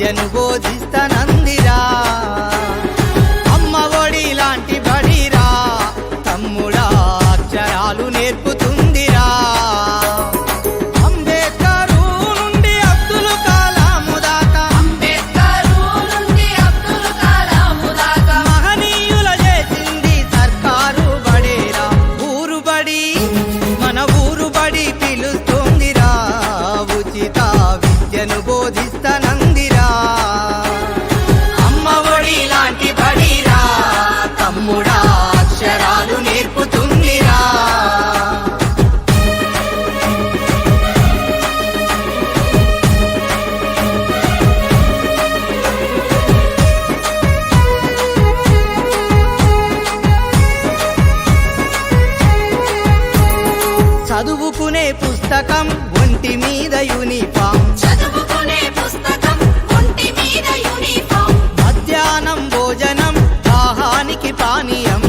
విద్యను బోధిస్తనందిరా అమ్మ ఒడి లాంటి బడిరా తమ్ముడా అక్షరాలు నేర్పుతుందిరా అంబేద్కరు నుండి అబ్దుల్ కలాము దాకా మహనీయుల చేసింది సర్కారు బడేరా ఊరు బడి మన ఊరు బడి పిలుస్తుందిరా ఉచిత విద్యను బోధిస్తనందిరా అమ్మ ఒడి లాంటి బడిరా తమ్ముడా అక్షరాలు నేర్పుతుందిరా చదువుకునే పుస్తకం ఒంటి మీద యూనిఫామ్ మధ్యాహ్నం భోజనం దాహానికి పానీయం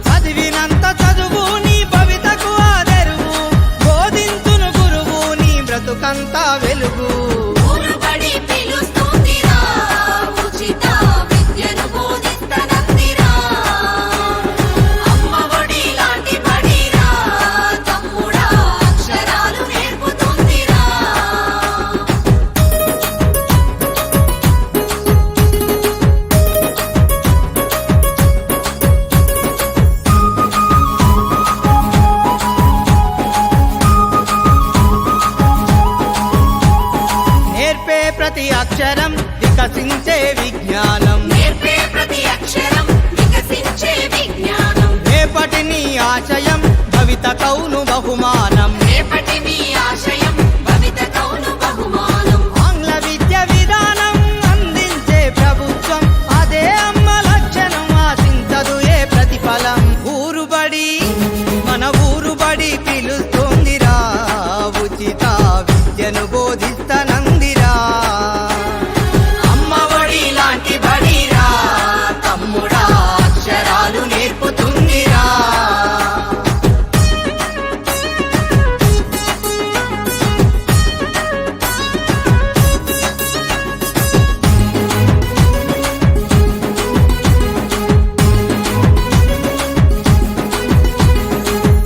చదివినంత చదువు నీ భవితకు ఆదరువు బోధించును గురువు నీ బ్రతుకంతా వెలుగు నేర్పే ప్రతి అక్షరం వికసించే విజ్ఞానం రేపటి నీ ఆశయం భవిత కౌను బహుమానం ఆంగ్ల విద్య విధానం అందించే ప్రభుత్వం అదే అమ్మ లక్షణం ఆశించదు ఏ ప్రతిఫలం ఊరు బడి మన ఊరు బడి పిలుస్తుందిరా ఉచిత విద్యను బోధిస్తనందిరా అమ్మ ఒడి లాంటి బడిరా తమ్ముడా అక్షరాలు నేర్పుతుందిరా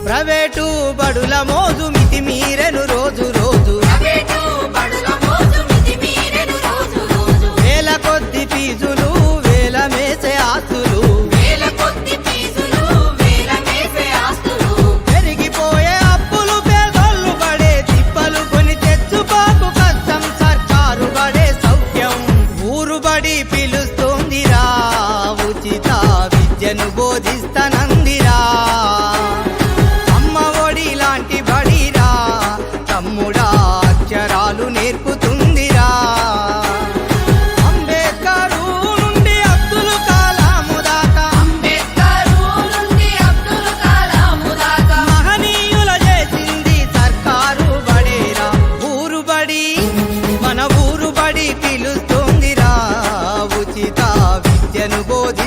ప్రైవేటు బడుల మోజు మితిమీరెను రోజు రోజు వేల కొద్ది ఫీజులు వేల మేసే ఆస్తులు పెరిగిపోయే అప్పులు పేదోళ్ళు పడే తిప్పలు కొని తెచ్చుకోకు కష్టం సర్కారు పడే సౌఖ్యం ఊరు బడి పిలుస్తోందిరా ఉచిత విద్యను బోధిస్తనందిరా అమ్మ ఒడి లాంటి బడిరా తమ్ముడా అక్షరాలు నేర్పుతుందిరా అంబేద్కరు నుండి అబ్దుల్ కలాము దాకా మహనీయుల చేసింది సర్కారు బడేరా ఊరు బడి మన ఊరు బడి పిలుస్తుందిరా ఉచిత విద్యను బోధి